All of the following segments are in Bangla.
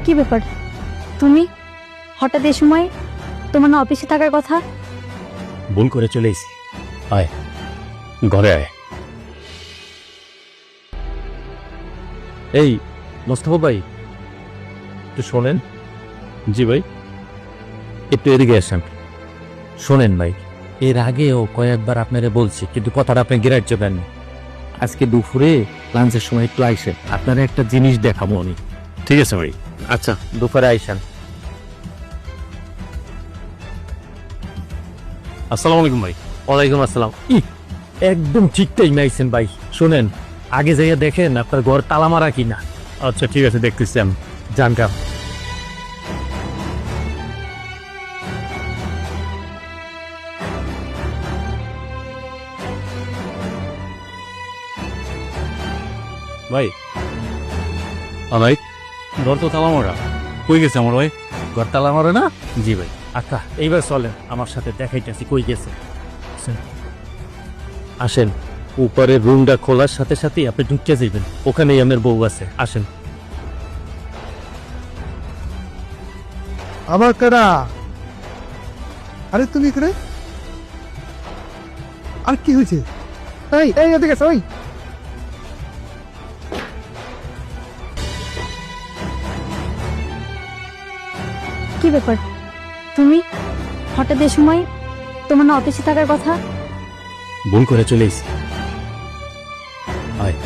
কি ব্যাপার তুমি হঠাৎ এই সময়? তোমার না অফিসে থাকার কথা? ভুল করে চলে এসেছি। আয় ঘরে আয়। এই মোস্তফা ভাই একটু শোনেন। জি ভাই, একটু এদিকে আসেন। শোনেন ভাই, এর আগেও কয়েকবার আপনারে বলছি, কিন্তু কথাটা আপনি গ্রাহ্য দেননি। আজকে দুপুরে লাঞ্চের সময় একটু আইসেন, আপনারা একটা জিনিস দেখাবো আমি। ঠিক আছে ভাই, আচ্ছা দুপুরে আইসেন। আসসালামু আলাইকুম ভাই। ওয়ালাইকুম আসসালাম। একদম ঠিক টাইমে আইছেন ভাই। শোনেন, আগে যাইয়া দেখেন আপনার ঘর তালা মারা কিনা। আচ্ছা ঠিক আছে, দেখতেছি আমি। জানকাম। ভাই ভাই, ঘর তো তালা মারা। কই গেছে আমার ভাই? ঘর তালা মারা না? জি ভাই। আচ্ছা এইবার চলেন আমার সাথে, দেখাইতেছি কই গেছে। আসেন, উপরের রুমটা খোলার সাথে সাথে আপনি ঢুকে যাবেন, ওখানেই আমার বউ আছে। আসেন। আবার কারা? আরে তুমি এখানে? আর কি হয়েছে? এই এই এদিকে ওই কি ব্যাপার তুমি হঠাৎ এই সময়? তোমার না অফিসে থাকার কথা? ভুল করে চলে এসেছি। আয়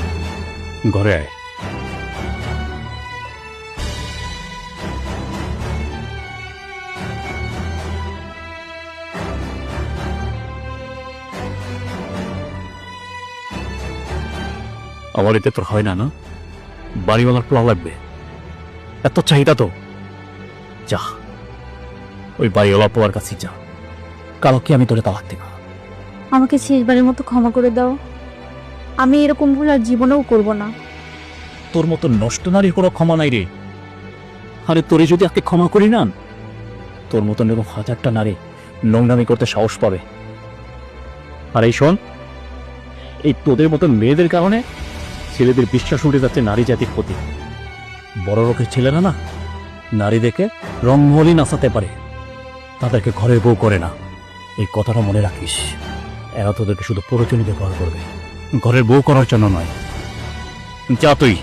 ঘরে আয়। আমার এতে তোর হয় না, না বাড়িওয়ালার পোলা লাগবে, এত চাহিদা তো। যা ওই বাড়িওয়ালা পোলার কাছে যা, কালকে আমি তোরে তালাক দেব। আমাকে শেষবারের মতো ক্ষমা করে দাও। আমি এরকম ভুল আর জীবনেও করব না। তোর মতো নষ্ট নারীর কোনো ক্ষমা নাই রে। আরে তোরে যদি আজকে ক্ষমা করি না, তোর মতন এরকম হাজারটা নারী নোংরামি করতে সাহস পাবে। আর এই শোন, এই তোদের মতন মেয়েদের কারণে ছেলেদের বিশ্বাস উঠে যাচ্ছে নারী জাতির প্রতি। বড় লোকের ছেলেরা না নারী দেখে রঙ্গলি নাচাতে পারে, তাদেরকে ঘরের বউ করে না। এই কথাটা মনে রাখিস। এরা তোদেরকে শুধু প্রয়োজনে ব্যবহার করবে, ঘরের বউ করার জন্য নয়। যা তুই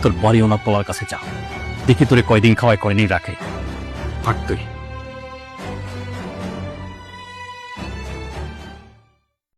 তোর বাড়িওয়ালা পোলার কাছে যা, দেখি তোরে কয়দিন খাওয়ায় কয়দিন রাখে। থাক তুই।